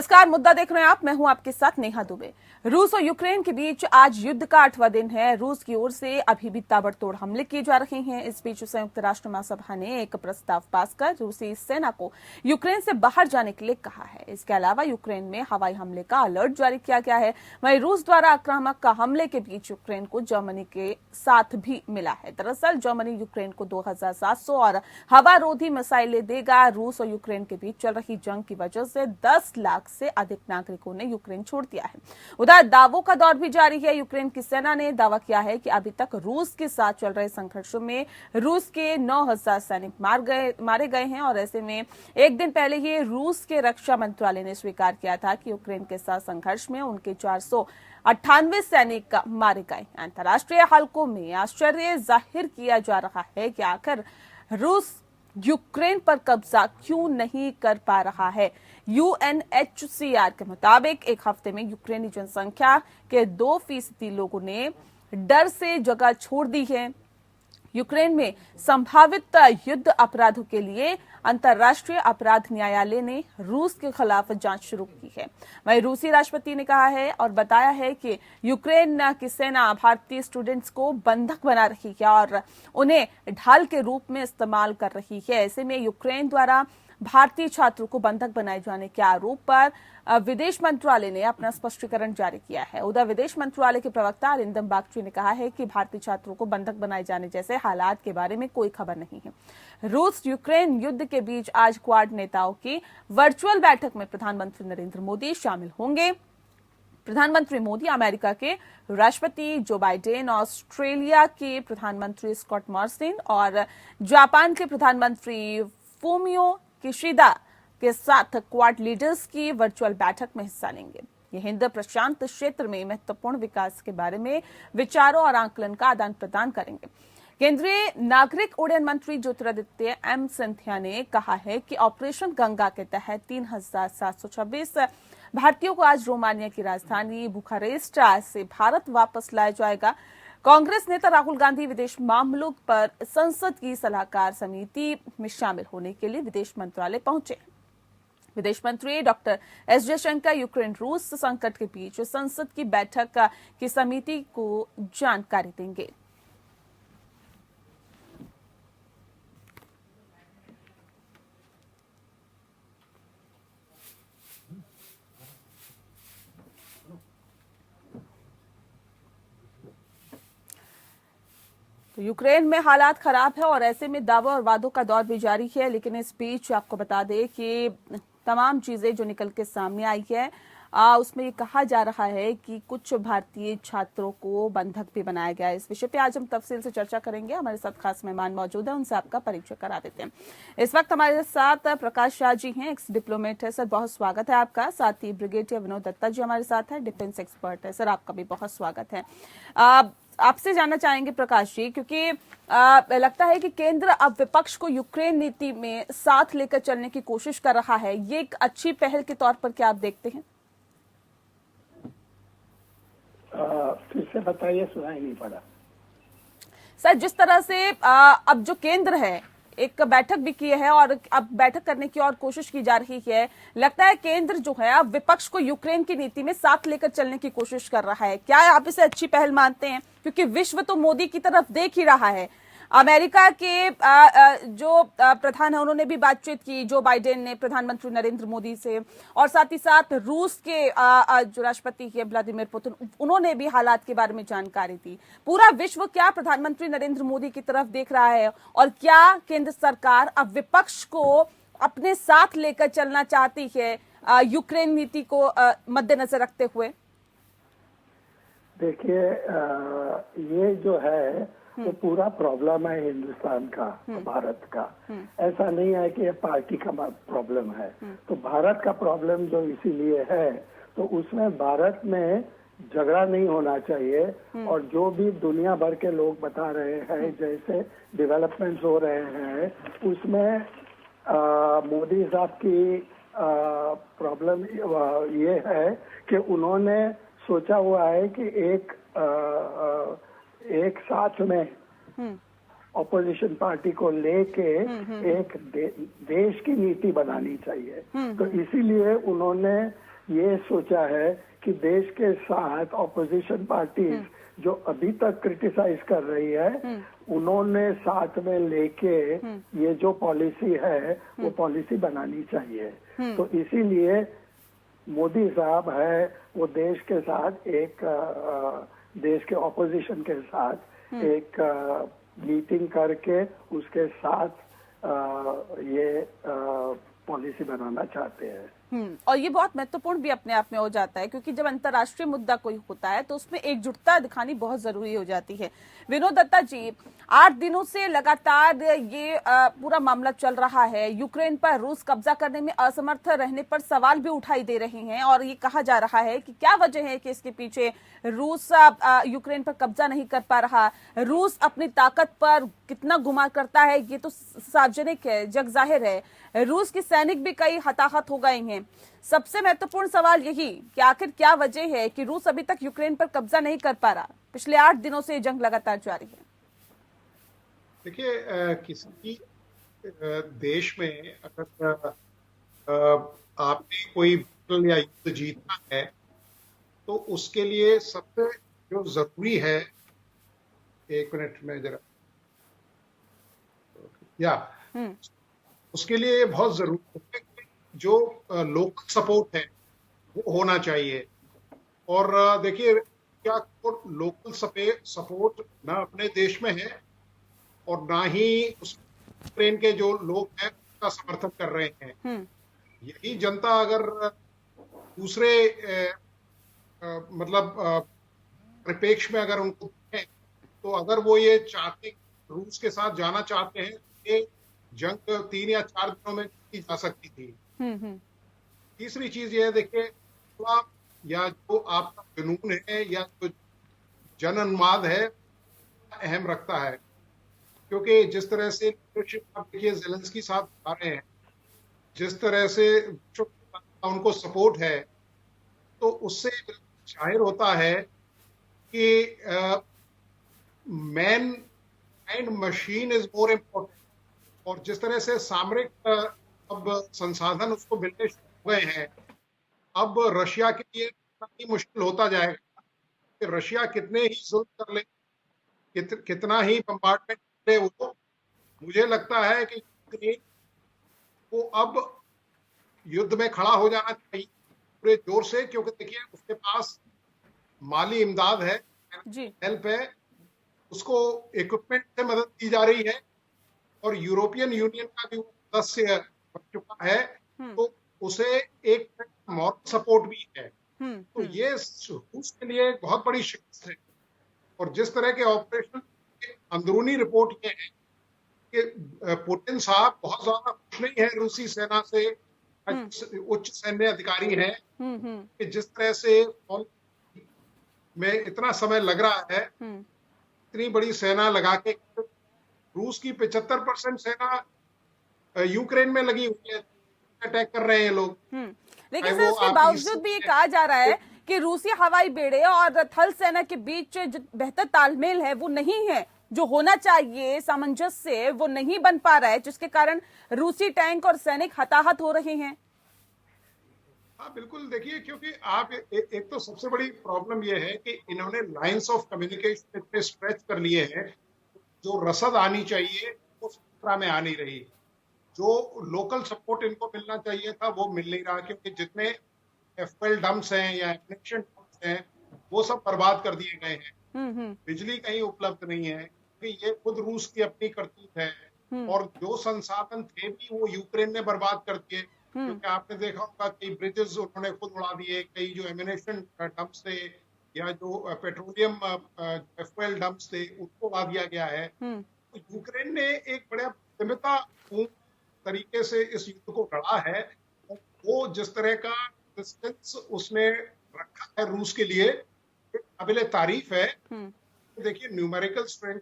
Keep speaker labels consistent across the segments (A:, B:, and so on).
A: नमस्कार, मुद्दा देख रहे हैं आप। मैं हूं आपके साथ नेहा दुबे। रूस और यूक्रेन के बीच आज युद्ध का 8वां दिन है। रूस की ओर से अभी भी ताबड़तोड़ हमले किए जा रहे हैं। इस बीच संयुक्त राष्ट्र महासभा ने एक प्रस्ताव पास कर रूसी सेना को यूक्रेन से बाहर जाने के लिए कहा है। इसके अलावा यूक्रेन में हवाई हमले का अलर्ट जारी किया गया है। वहीं रूस द्वारा आक्रामक हमले के बीच यूक्रेन को जर्मनी के साथ भी मिला है। दरअसल जर्मनी यूक्रेन को 2700 और हवारोधी मिसाइलें देगा। रूस और यूक्रेन के बीच चल रही जंग की वजह से 10 लाख से अधिक नागरिकों ने यूक्रेन छोड़ दिया है। उधर दावों का दौर भी जारी है। यूक्रेन की सेना ने दावा किया है कि अभी तक रूस के साथ चल रहे संघर्षों में रूस के 9000 सैनिक मारे गए हैं और ऐसे में एक दिन पहले ही रूस के रक्षा मंत्रालय ने स्वीकार किया था कि यूक्रेन के साथ संघर्ष में उनके 498 सैनिक मारे गए। अंतर्राष्ट्रीय हलकों में आश्चर्य जाहिर किया जा रहा है कि आखिर रूस यूक्रेन पर कब्जा क्यों नहीं कर पा रहा है। यूएनएचसीआर के मुताबिक एक हफ्ते में यूक्रेनी जनसंख्या के 2% लोगों ने डर से जगह छोड़ दी है। यूक्रेन में संभावित युद्ध अपराधों के लिए अंतर्राष्ट्रीय अपराध न्यायालय ने रूस के खिलाफ जांच शुरू की है। वहीं रूसी राष्ट्रपति ने कहा है और बताया है कि यूक्रेन की सेना भारतीय स्टूडेंट्स को बंधक बना रही है और उन्हें ढाल के रूप में इस्तेमाल कर रही है। ऐसे में यूक्रेन द्वारा भारतीय छात्रों को बंधक बनाए जाने के आरोप पर विदेश मंत्रालय ने अपना स्पष्टीकरण जारी किया है। उधर विदेश मंत्रालय के प्रवक्ता अरिंदम बागची ने कहा है कि भारतीय छात्रों को बंधक बनाए जाने जैसे हालात के बारे में कोई खबर नहीं है। रूस यूक्रेन युद्ध के बीच आज क्वाड नेताओं की वर्चुअल बैठक में प्रधानमंत्री नरेंद्र मोदी शामिल होंगे। प्रधानमंत्री मोदी अमेरिका के राष्ट्रपति जो बाइडेन, ऑस्ट्रेलिया के प्रधानमंत्री स्कॉट मॉरिसन और जापान के प्रधानमंत्री फूमियो किशिदा के साथ क्वाड लीडर्स की वर्चुअल बैठक में हिस्सा लेंगे। ये हिंद प्रशांत क्षेत्र में महत्वपूर्ण विकास के बारे में विचारों और आकलन का आदान प्रदान करेंगे। केंद्रीय नागरिक उड्डयन मंत्री ज्योतिरादित्य एम सिंधिया ने कहा है कि ऑपरेशन गंगा के तहत 3726 भारतीयों को आज रोमानिया की राजधानी बुखारेस्ट से भारत वापस लाया जाएगा। कांग्रेस नेता राहुल गांधी विदेश मामलों पर संसद की सलाहकार समिति में शामिल होने के लिए विदेश मंत्रालय पहुंचे। विदेश मंत्री डॉक्टर एस जयशंकर यूक्रेन रूस संकट के बीच संसद की बैठक की समिति को जानकारी देंगे। तो यूक्रेन में हालात खराब है और ऐसे में दावों और वादों का दौर भी जारी है। लेकिन इस बीच आपको बता दें कि तमाम चीजें जो निकल के सामने आई है उसमें ये कहा जा रहा है कि कुछ भारतीय छात्रों को बंधक भी बनाया गया है। इस विषय पे आज हम तफसील से चर्चा करेंगे। हमारे साथ खास मेहमान मौजूद है, उनसे आपका परिचय करा देते हैं। इस वक्त हमारे साथ प्रकाश शाह जी हैं, एक्स डिप्लोमेट है। सर, बहुत स्वागत है आपका। साथ ही ब्रिगेडियर विनोद दत्ता जी हमारे साथ है, डिफेंस एक्सपर्ट है। सर, आपका भी बहुत स्वागत है। आपसे जानना चाहेंगे प्रकाश जी, क्योंकि लगता है कि केंद्र अब विपक्ष को यूक्रेन नीति में साथ लेकर चलने की कोशिश कर रहा है। ये एक अच्छी पहल के तौर पर क्या आप देखते हैं?
B: फिर से बताइए, सुनाई नहीं पड़ा।
A: सर, जिस तरह से अब जो केंद्र है एक बैठक भी की है और अब बैठक करने की और कोशिश की जा रही है, लगता है केंद्र जो है अब विपक्ष को यूक्रेन की नीति में साथ लेकर चलने की कोशिश कर रहा है। क्या आप इसे अच्छी पहल मानते हैं? क्योंकि विश्व तो मोदी की तरफ देख ही रहा है। अमेरिका के जो प्रधान है उन्होंने भी बातचीत की, जो बाइडेन ने प्रधानमंत्री नरेंद्र मोदी से, और साथ ही साथ रूस के जो राष्ट्रपति है व्लादिमीर पुतिन, उन्होंने भी हालात के बारे में जानकारी दी। पूरा विश्व क्या प्रधानमंत्री नरेंद्र मोदी की तरफ देख रहा है और क्या केंद्र सरकार अब विपक्ष को अपने साथ लेकर चलना चाहती है यूक्रेन नीति को मद्देनजर रखते हुए?
B: देखिए, ये जो है वो पूरा प्रॉब्लम है हिंदुस्तान का, भारत का। ऐसा नहीं है कि ये पार्टी का प्रॉब्लम है। तो भारत का प्रॉब्लम जो इसीलिए है, तो उसमें भारत में झगड़ा नहीं होना चाहिए। और जो भी दुनिया भर के लोग बता रहे हैं जैसे डेवलपमेंट्स हो रहे हैं, उसमें मोदी साहब की प्रॉब्लम ये है कि उन्होंने सोचा हुआ है कि एक साथ में ऑपोजिशन पार्टी को लेके एक देश की नीति बनानी चाहिए। तो इसीलिए उन्होंने ये सोचा है कि देश के साथ ऑपोजिशन पार्टीज जो अभी तक क्रिटिसाइज कर रही है, उन्होंने साथ में लेके ये जो पॉलिसी है वो पॉलिसी बनानी चाहिए। तो इसीलिए मोदी साहब है वो देश के साथ एक देश के ऑपोजिशन के साथ एक मीटिंग करके उसके साथ ये पॉलिसी बनाना चाहते हैं।
A: और ये बहुत महत्वपूर्ण भी अपने आप में हो जाता है, क्योंकि जब अंतर्राष्ट्रीय मुद्दा कोई होता है तो उसमें एकजुटता दिखानी बहुत जरूरी हो जाती है। विनोद दत्ता जी, 8 दिनों से लगातार ये पूरा मामला चल रहा है। यूक्रेन पर रूस कब्जा करने में असमर्थ रहने पर सवाल भी उठाई दे रहे हैं और ये कहा जा रहा है कि क्या वजह है कि इसके पीछे रूस यूक्रेन पर कब्जा नहीं कर पा रहा। रूस अपनी ताकत पर कितना गुमान करता है ये तो सार्वजनिक है, जग जाहिर है। रूस के सैनिक भी कई हताहत हो गए हैं। सबसे महत्वपूर्ण सवाल यही कि आखिर क्या वजह है कि रूस अभी तक यूक्रेन पर कब्जा नहीं कर पा रहा। पिछले 8 दिनों से जंग लगातार जारी है।
C: देखिए, किसी भी देश में अगर आपने कोई battle या युद्ध जीतना है तो उसके लिए सबसे जो जरूरी है, एक मिनट में जरा, या उसके लिए ये बहुत जरूरी है कि जो लोकल सपोर्ट है वो होना चाहिए। और देखिए, क्या लोकल सपोर्ट ना अपने देश में है और ना ही उस यूक्रेन के जो लोग हैं उसका समर्थन कर रहे हैं। यही जनता अगर दूसरे मतलब परिपेक्ष में अगर उनको देखें तो अगर वो ये चाहते, रूस के साथ जाना चाहते हैं, ये जंग 3 या 4 दिनों में की जा सकती थी। तीसरी चीज ये है, देखिए, या जो आपका जुनून है या जो जन उन्माद है अहम रखता है, क्योंकि जिस तरह से आप देखिए ज़ेलेंस्की साहब आ रहे हैं, जिस तरह से उनको सपोर्ट है, तो उससे जाहिर होता है कि man and machine is more important. और जिस तरह से सामरिक अब संसाधन उसको मिलने शुरू हो गए हैं, अब रशिया के लिए इतना ही मुश्किल होता जाएगा कि रशिया कितने ही जुल्म कर ले, कितना ही बम्बार्डमेंट करे, वो मुझे लगता है कि यूक्रेन को अब युद्ध में खड़ा हो जाना चाहिए पूरे जोर से, क्योंकि देखिए उसके पास माली इमदाद है, हेल्प है, उसको इक्विपमेंट से मदद की जा रही है और यूरोपियन यूनियन का भी सदस्य बन चुका है, तो उसे एक मॉरल सपोर्ट भी है। तो ये रूस के लिए एक बहुत बड़ी शिकस्त है। और जिस तरह के ऑपरेशन, अंदरूनी रिपोर्ट ये है कि पुतिन साहब बहुत ज्यादा खुश नहीं है रूसी सेना से, उच्च सैन्य अधिकारी हैं, कि जिस तरह से में इतना समय लग रहा है, इतनी बड़ी सेना लगा के, रूस की 75% सेना यूक्रेन में लगी हुई है, अटैक कर रहे हैं लोग।
A: लेकिन सर उसके बावजूद भी ये कहा जा रहा है कि रूसी हवाई बेड़े और थल सेना के बीच जो बेहतर तालमेल है वो नहीं है, जो होना चाहिए सामंजस्य वो नहीं बन पा रहा है, जिसके कारण रूसी टैंक और सैनिक हताहत हो रहे हैं।
C: हाँ बिल्कुल, देखिए, क्योंकि आप एक तो सबसे बड़ी प्रॉब्लम ये है कि इन्होंने लाइंस ऑफ कम्युनिकेशन इतने स्ट्रेच कर लिए हैं, जो रसद आनी चाहिए वो मात्रा में आ नहीं रही, जो लोकल सपोर्ट इनको मिलना चाहिए था वो मिल नहीं रहा, क्योंकि जितने एफएल डंप्स हैं या एमिनेशन डंप्स हैं वो सब बर्बाद कर दिए गए हैं। बिजली कहीं उपलब्ध नहीं है, क्योंकि ये खुद रूस की अपनी करतूत है, और जो संसाधन थे भी वो यूक्रेन ने बर्बाद कर दिए, क्योंकि आपने देखा होगा कई ब्रिजेस उन्होंने खुद उड़ा दिए, कई जो एमिनेशन डंप्स थे या जो पेट्रोलियम फ्यूल डंप्स थे उनको उड़ा दिया गया है। तो यूक्रेन ने एक बड़ा बुद्धिमत्तापूर्ण तरीके से इस युद्ध को लड़ा है, और वो जिस तरह का डिस्टेंस उसने रखा है रूस के लिए काबिले तारीफ है। देखिए, न्यूमेरिकल स्ट्रेंथ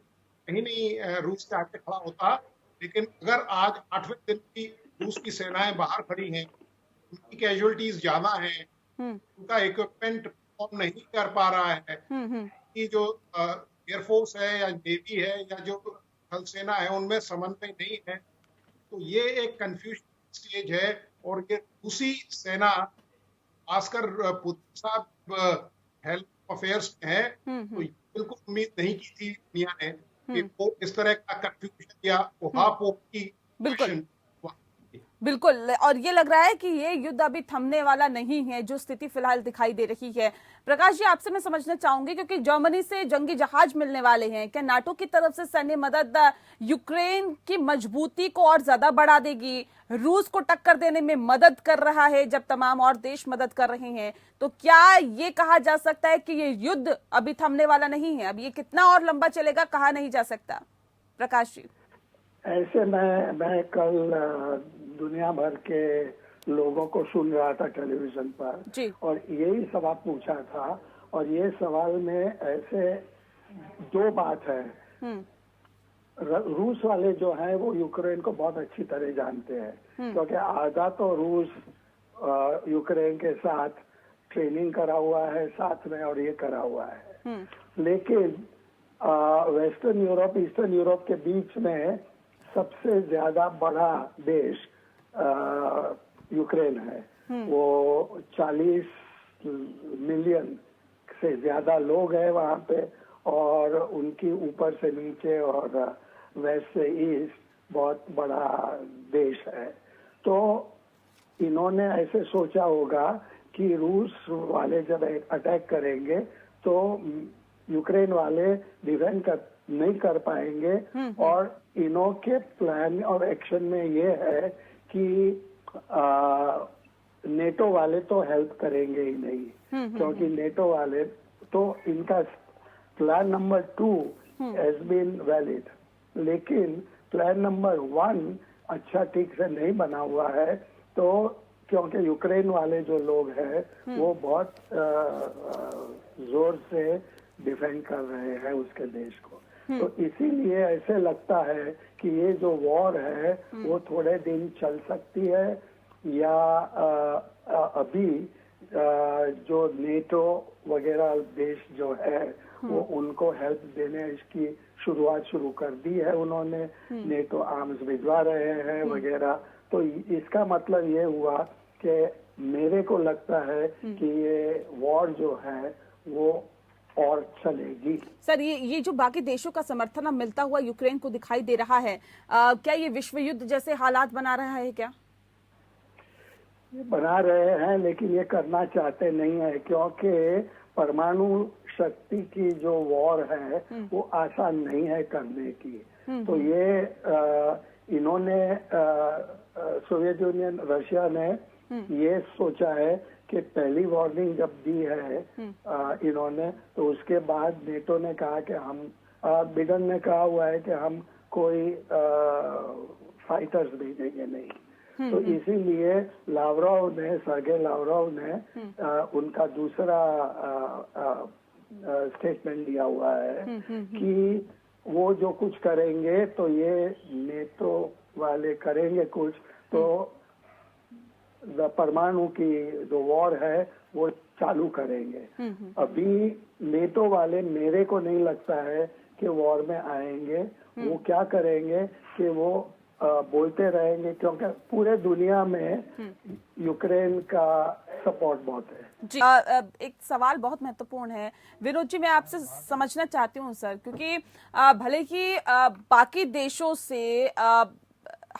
C: कहीं नहीं रूस के आगे खड़ा होता, लेकिन अगर आज 8वें दिन की रूस की सेनाएं बाहर खड़ी हैं, उनकी कैजुअलिटीज ज्यादा हैं, उनका इक्विपमेंट परफॉर्म नहीं कर पा रहा है, कि जो एयरफोर्स है या नेवी है या जो थल सेना है उनमें समन्वय नहीं है, तो ये एक कंफ्यूजन स्टेज है। और ये रूसी सेना खासकर पुतिन साहब हेल्थ अफेयर्स में है, तो बिल्कुल उम्मीद नहीं की थी दुनिया ने कि वो इस तरह का कंट्रीब्यूशन या उहापोह की
A: बिल्कुल
C: एक्शन।
A: बिल्कुल। और ये लग रहा है कि ये युद्ध अभी थमने वाला नहीं है, जो स्थिति फिलहाल दिखाई दे रही है। प्रकाश जी, आपसे मैं समझना चाहूंगी, क्योंकि जर्मनी से जंगी जहाज मिलने वाले हैं, क्या नाटो की तरफ से सैन्य मदद यूक्रेन की मजबूती को और ज्यादा बढ़ा देगी, रूस को टक्कर देने में मदद कर रहा है जब तमाम और देश मदद कर रहे हैं? तो क्या ये कहा जा सकता है कि ये युद्ध अभी थमने वाला नहीं है? अब ये कितना और लंबा चलेगा कहा नहीं जा सकता। प्रकाश जी।
B: ऐसे मैं कल दुनिया भर के लोगों को सुन रहा था टेलीविजन पर
A: जी।
B: और यही सवाल पूछा था, और ये सवाल में ऐसे दो बात है। रूस वाले जो हैं वो यूक्रेन को बहुत अच्छी तरह जानते हैं, क्योंकि आधा तो रूस यूक्रेन के साथ ट्रेनिंग करा हुआ है साथ में, और ये करा हुआ है। लेकिन वेस्टर्न यूरोप ईस्टर्न यूरोप के बीच में सबसे ज्यादा बड़ा देश यूक्रेन है। वो 40 मिलियन से ज्यादा लोग हैं वहाँ पे, और उनकी ऊपर से नीचे और वेस्ट से ईस्ट बहुत बड़ा देश है। तो इन्होंने ऐसे सोचा होगा कि रूस वाले जब अटैक करेंगे तो यूक्रेन वाले डिफेंड नहीं कर पाएंगे, और इन्हों के प्लान और एक्शन में ये है कि नेटो वाले तो हेल्प करेंगे ही नहीं, क्योंकि नेटो वाले तो इनका plan number 2 has been valid, लेकिन प्लान नंबर 1 अच्छा ठीक से नहीं बना हुआ है। तो क्योंकि यूक्रेन वाले जो लोग हैं वो बहुत जोर से डिफेंड कर रहे हैं उसके देश को, तो इसीलिए ऐसे लगता है कि ये जो वॉर है वो थोड़े दिन चल सकती है, या अभी जो नेटो वगैरह देश जो है वो उनको हेल्प देने इसकी शुरुआत शुरू कर दी है उन्होंने, नेटो आर्म्स भिजवा रहे हैं वगैरह। तो इसका मतलब ये हुआ कि मेरे को लगता है कि ये वॉर जो है वो और चलेगी।
A: सर, ये जो बाकी देशों का समर्थन अब मिलता हुआ यूक्रेन को दिखाई दे रहा है, क्या ये विश्व युद्ध जैसे हालात बना रहा है? क्या
B: ये बना रहे हैं, लेकिन ये करना चाहते नहीं है, क्योंकि परमाणु शक्ति की जो वॉर है वो आसान नहीं है करने की। तो ये इन्होंने सोवियत यूनियन रशिया ने ये सोचा है कि पहली वार्निंग जब दी है इन्होंने, तो उसके बाद नेटो ने कहा कि हम बिडेन ने कहा हुआ है कि हम कोई फाइटर्स भेजेंगे नहीं। तो इसीलिए सर्गे लावरोव ने उनका दूसरा स्टेटमेंट दिया हुआ है कि वो जो कुछ करेंगे तो ये नेटो वाले करेंगे कुछ, तो परमाणु की जो वॉर है वो चालू करेंगे। अभी नेटो वाले मेरे को नहीं लगता है कि वॉर में आएंगे। वो क्या करेंगे कि वो बोलते रहेंगे, क्योंकि पूरे दुनिया में यूक्रेन का सपोर्ट बहुत है।
A: जी, एक सवाल बहुत महत्वपूर्ण है विनोद जी, मैं आपसे समझना चाहती हूँ सर, क्योंकि भले ही बाकी देशों से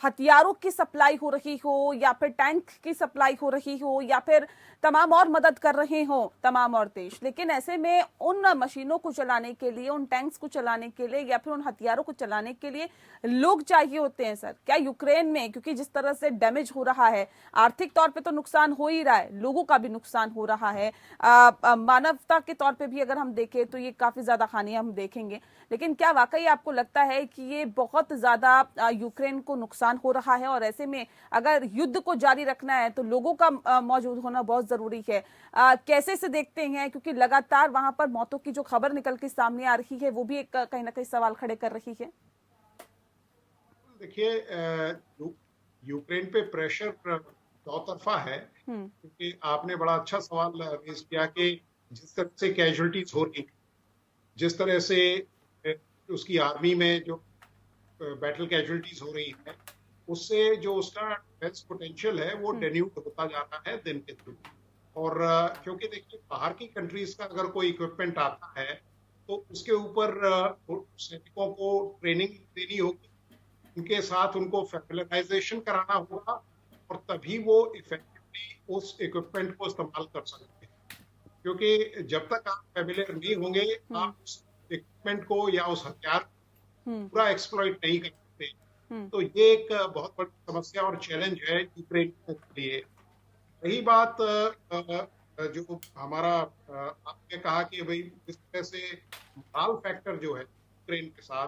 A: हथियारों की सप्लाई हो रही हो, या फिर टैंक की सप्लाई हो रही हो, या फिर तमाम और मदद कर रहे हो तमाम और देश, लेकिन ऐसे में उन मशीनों को चलाने के लिए, उन टैंक्स को चलाने के लिए, या फिर उन हथियारों को चलाने के लिए लोग चाहिए होते हैं सर। क्या यूक्रेन में, क्योंकि जिस तरह से डैमेज हो रहा है, आर्थिक तौर पे तो नुकसान हो ही रहा है, लोगों का भी नुकसान हो रहा है, मानवता के तौर पे भी अगर हम देखें तो ये काफी ज्यादा हानियां हम देखेंगे, लेकिन क्या वाकई आपको लगता है कि ये बहुत ज्यादा यूक्रेन को नुकसान हो रहा है, और ऐसे में अगर युद्ध को जारी रखना है तो लोगों का मौजूद होना बहुत जरूरी है? कैसे से देखते हैं, क्योंकि लगातार वहां पर मौतों की जो खबर निकल के सामने आ रही है वो भी एक कहीं ना कहीं सवाल खड़े कर रही है।
C: देखिए, यूक्रेन पे प्रेशर चौतरफा है, क्योंकि आपने बड़ा अच्छा सवाल रेज किया कि जिस तरह से कैजुअलिटीज हो रही, जिस तरह से उसकी आर्मी में जो बैटल कैजुअलिटीज हो रही है, उससे जो उसका डिफेंस पोटेंशियल है वो डेन्यूट होता जा रहा है दिन के दिन। और क्योंकि देखिए बाहर की कंट्रीज का अगर कोई इक्विपमेंट आता है तो उसके ऊपर सैनिकों को ट्रेनिंग देनी होगी, उनके साथ उनको फैमिलियराइजेशन कराना होगा और तभी वो इफेक्टिवली उस इक्विपमेंट को इस्तेमाल कर सकते हैं। क्योंकि जब तक आप फैमिलियर नहीं होंगे आप उस इक्विपमेंट को या उस हथियार को पूरा एक्सप्लॉइट नहीं कर सकते। तो ये एक बहुत बड़ी समस्या और चैलेंज है यूक्रेन के लिए। रही बात जो हमारा आपने कहा कि भाई इस तरह से मोरल फैक्टर जो है यूक्रेन के साथ,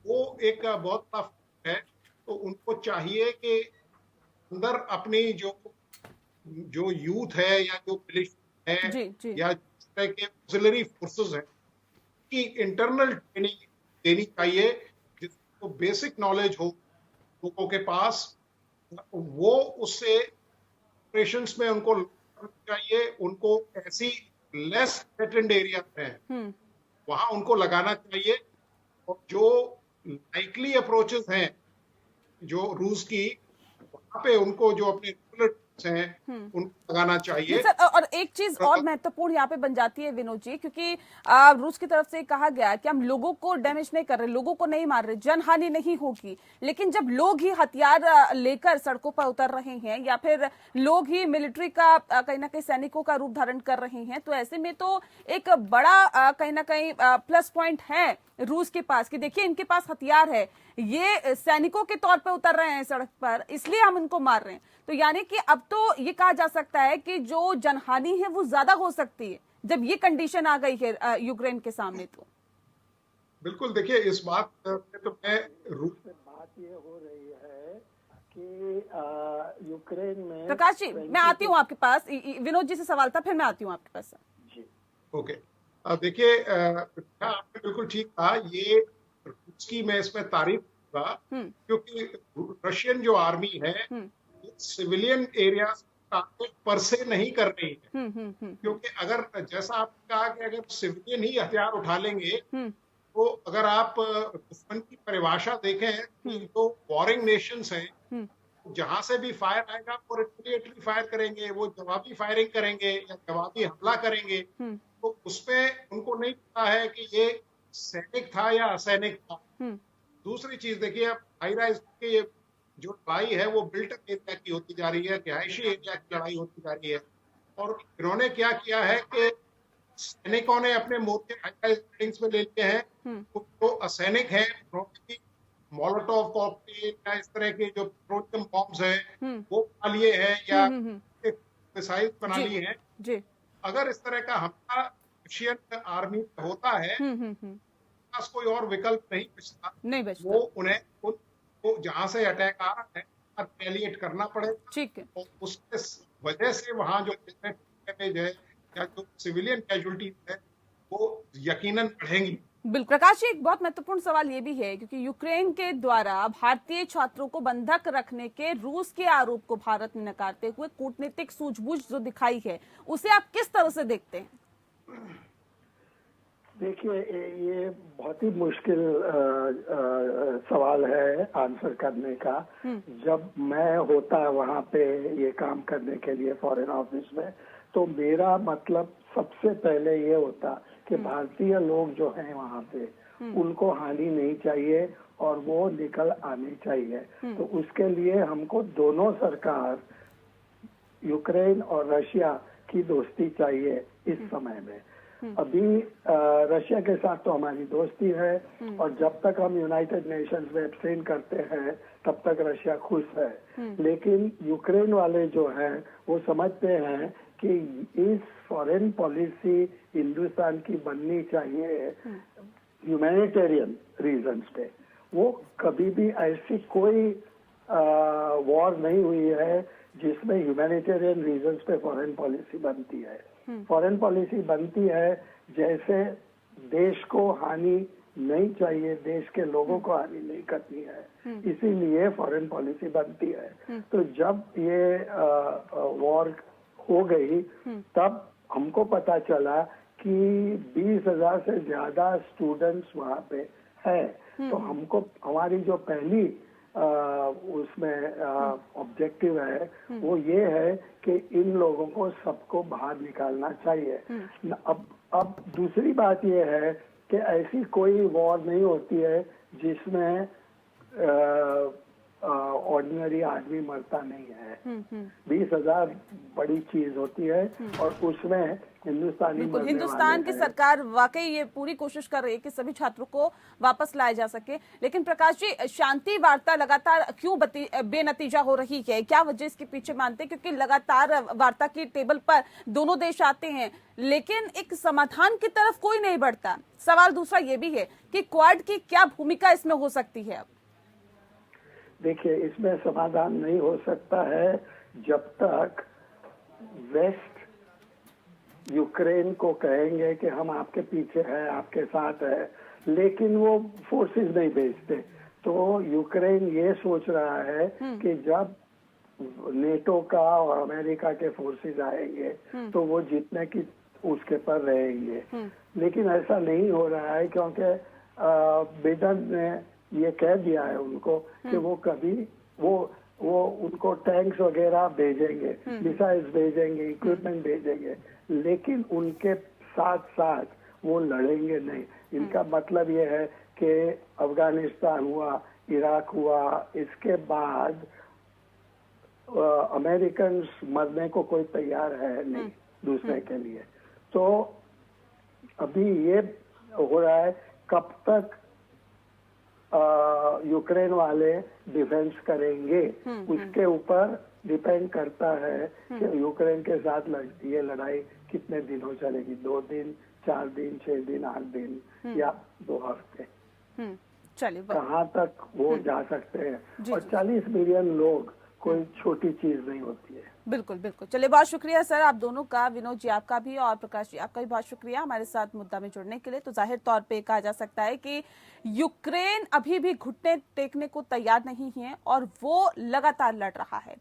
C: वो एक बहुत बड़ा फैक्टर है। तो उनको चाहिए कि अंदर अपनी जो जो यूथ है या जो मिलिशिया है
A: जी जी।
C: या जिस तरह के ऑक्सिलरी फोर्सेस है की इंटरनल ट्रेनिंग देनी चाहिए, जिसको बेसिक नॉलेज हो लोगों के पास, वो उससे ऑपरेशंस में उनको चाहिए, उनको ऐसी लेस थ्रेटेंड एरिया है वहां उनको लगाना चाहिए। और जो लाइकली अप्रोचेस हैं जो रूस की, वहां पे उनको जो अपने रेगुलर हैं उनको लगाना
A: जी
C: चाहिए।
A: सर, और एक चीज और महत्वपूर्ण यहाँ पे बन जाती है विनोद जी, क्योंकि रूस की तरफ से कहा गया कि हम लोगों को डैमेज नहीं कर रहे, लोगों को नहीं मार रहे, जनहानि नहीं होगी। लेकिन जब लोग ही हथियार लेकर सड़कों पर उतर रहे हैं या फिर लोग ही मिलिट्री का कहीं ना कहीं सैनिकों का रूप धारण कर रहे हैं, तो ऐसे में तो एक बड़ा कहीं ना कहीं प्लस पॉइंट है रूस के पास कि देखिए इनके पास हथियार है, ये सैनिकों के तौर पर उतर रहे हैं सड़क पर, इसलिए हम इनको मार रहे हैं। तो यानी कि अब तो ये कहा जा सकता है कि जो जनहानि है वो ज्यादा हो सकती है जब ये कंडीशन आ गई है यूक्रेन के सामने। तो
C: बिल्कुल देखिए इस बात में तो मैं रूस
B: से बात ये हो रही है कि यूक्रेन में
A: प्रकाश जी, मैं आती हूँ आपके पास, विनोद जी से सवाल था, फिर मैं आती हूँ आपके पास।
B: जी
C: ओके। देखिए आपने बिल्कुल ठीक कहा, ये रूस की मैं इसमें तारीफ करूंगा क्योंकि रशियन जो आर्मी है सिविलियन एरिया टारगेट पर से नहीं कर रही है। क्योंकि अगर जैसा आपने कहा कि अगर सिविलियन ही हथियार उठा लेंगे, तो अगर आप दुश्मन की परिभाषा देखें तो जो वॉरिंग नेशंस हैं जहां से भी फायर आएगा वो रिटेलिएटरी फायर करेंगे, वो जवाबी फायरिंग करेंगे या जवाबी हमला करेंगे। तो उसमें उनको नहीं पता है कि ये सैनिक था या असैनिक था। दूसरी चीज देखिए, अब हाई राइज की ये जो लड़ाई है वो बिल्ट एरिया की होती जा रही है, रिहायशी एरिया की लड़ाई होती जा रही है। और इन्होंने क्या किया है कि सैनिकों ने अपने मोर्चे हाई राइज बिल्डिंग्स में ले लिए हैं, तो जो असैनिक हैं उन्होंने मोलोटोव कॉकटेल या इस तरह के जो पेट्रोलियम बॉम्ब्स हैं वो बना लिए हैं या मिसाइल बना
A: जी
C: लिए हैं।
A: जी।
C: अगर इस तरह का हमला रशियन आर्मी पे होता है, पास कोई और विकल्प नहीं बचता,
A: नहीं बचता।
C: वो उन्हें उनको जहां से अटैक आ रहा है रिटेलिएट करना पड़ेगा।
A: ठीक है।
C: और उसके वजह से वहां जो डैमेज है या जो सिविलियन कैजुअलिटी है वो यकीनन बढ़ेंगी।
A: बिल्कुल प्रकाश जी, एक बहुत महत्वपूर्ण सवाल ये भी है क्योंकि यूक्रेन के द्वारा भारतीय छात्रों को बंधक रखने के रूस के आरोप को भारत ने नकारते हुए कूटनीतिक सूझबूझ जो दिखाई है, उसे आप किस तरह से देखते हैं?
B: देखिए ये बहुत ही मुश्किल सवाल है आंसर करने का। जब मैं होता वहाँ पे ये काम करने के लिए फॉरेन ऑफिस में, तो मेरा मतलब सबसे पहले ये होता कि भारतीय लोग जो हैं वहाँ पे उनको हानि नहीं चाहिए और वो निकल आने चाहिए। तो उसके लिए हमको दोनों सरकार यूक्रेन और रशिया की दोस्ती चाहिए इस समय में। अभी रशिया के साथ तो हमारी दोस्ती है और जब तक हम यूनाइटेड नेशंस में एब्सटेन करते हैं तब तक रशिया खुश है। लेकिन यूक्रेन वाले जो हैं वो समझते हैं कि इस फॉरेन पॉलिसी हिंदुस्तान की बननी चाहिए ह्यूमैनिटेरियन रीजंस पे। वो कभी भी ऐसी कोई वॉर नहीं हुई है जिसमें ह्यूमैनिटेरियन रीजंस पे फॉरेन पॉलिसी बनती है। फॉरेन पॉलिसी बनती है जैसे देश को हानि नहीं चाहिए, देश के लोगों को हानि नहीं करनी है, इसीलिए फॉरेन पॉलिसी बनती है। तो जब ये वॉर हो गई तब हमको पता चला कि 20,000 से ज्यादा स्टूडेंट्स वहाँ पे है। तो हमको हमारी जो पहली उसमें ऑब्जेक्टिव है वो ये है कि इन लोगों को सबको बाहर निकालना चाहिए। अब दूसरी बात ये है कि ऐसी कोई वॉर नहीं होती है जिसमें ऑर्डिनरी आदमी मरता नहीं है। 20,000 बड़ी चीज होती है और उसमें हिंदुस्तानी
A: बिल्कुल,
B: मरने
A: हिंदुस्तान
B: वाले
A: की
B: हैं।
A: सरकार वाकई ये पूरी कोशिश कर रही है कि सभी छात्रों को वापस लाया जा सके, लेकिन प्रकाश जी, शांति वार्ता लगातार क्यों बेनतीजा हो रही है? क्या वजह इसके पीछे मानते हैं? क्योंकि लगातार वार्ता की टेबल पर दोनों देश आते हैं, लेकिन एक समाधान की तरफ कोई नहीं बढ़ता। सवाल दूसरा ये भी है कि क्वाड की क्या भूमिका इसमें हो सकती है? अब
B: देखिए, इसमें समाधान नहीं हो सकता है जब तक वेस्ट यूक्रेन को कहेंगे कि हम आपके पीछे हैं, आपके साथ है, लेकिन वो फोर्सेस नहीं भेजते। तो यूक्रेन ये सोच रहा है कि जब नेटो का और अमेरिका के फोर्सेस आएंगे तो वो जीतने की उसके पर रहेंगे, लेकिन ऐसा नहीं हो रहा है क्योंकि बिडेन ने ये कह दिया है उनको कि वो कभी वो उनको टैंक्स वगैरह भेजेंगे, मिसाइल्स भेजेंगे, इक्विपमेंट भेजेंगे, लेकिन उनके साथ साथ वो लड़ेंगे नहीं। इनका मतलब ये है कि अफगानिस्तान हुआ, इराक हुआ, इसके बाद अमेरिकन मरने को कोई तैयार है नहीं दूसरे के लिए। तो अभी ये हो रहा है कब तक यूक्रेन वाले डिफेंस करेंगे उसके ऊपर डिपेंड करता है कि यूक्रेन के साथ ये लड़ाई कितने दिनों चलेगी, 2 दिन, 4 दिन, 6 दिन, 8 दिन या 2 हफ्ते,
A: चलिए
B: कहाँ तक वो जा सकते हैं। और 40 मिलियन लोग कोई छोटी चीज नहीं होती है।
A: बिल्कुल बिल्कुल, चलिए बहुत शुक्रिया सर आप दोनों का, विनोद जी आपका भी और प्रकाश जी आपका भी बहुत शुक्रिया हमारे साथ मुद्दा में जुड़ने के लिए। तो जाहिर तौर पे कहा जा सकता है कि यूक्रेन अभी भी घुटने टेकने को तैयार नहीं है और वो लगातार लड़ रहा है।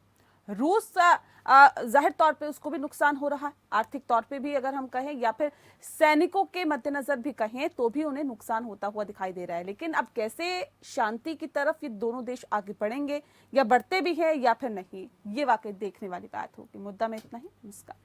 A: रूस जाहिर तौर पे उसको भी नुकसान हो रहा है, आर्थिक तौर पे भी अगर हम कहें या फिर सैनिकों के मद्देनजर भी कहें तो भी उन्हें नुकसान होता हुआ दिखाई दे रहा है। लेकिन अब कैसे शांति की तरफ ये दोनों देश आगे बढ़ेंगे या बढ़ते भी है या फिर नहीं, ये वाकई देखने वाली बात होगी। मुद्दा में इतना ही, नमस्कार।